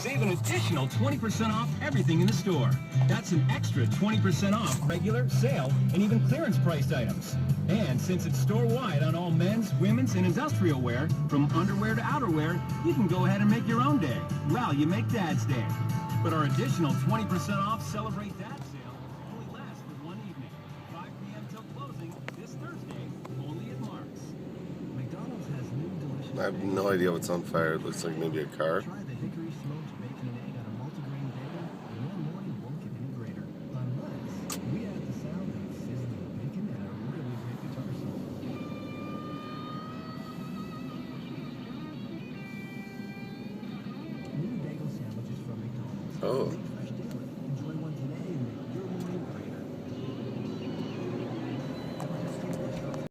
Save an additional 20% off everything in the store. That's an extra 20% off regular, sale, and even clearance priced items. And since it's store-wide on all men's, women's, and industrial wear, from underwear to outerwear, you can go ahead and make your own day. Well, you make Dad's Day. But our additional 20% off Celebrate Dad sale only lasts for one evening. 5 p.m. till closing this Thursday, only at Mark's. McDonald's has new delicious... I have no idea what's on fire. It looks like maybe a car. Try the hickory smoked bacon and egg on a multigrain bagel, and your morning won't get any greater. Unless we add the sound of sizzling bacon and a really great guitar solo. New bagel sandwiches from McDonald's. Oh.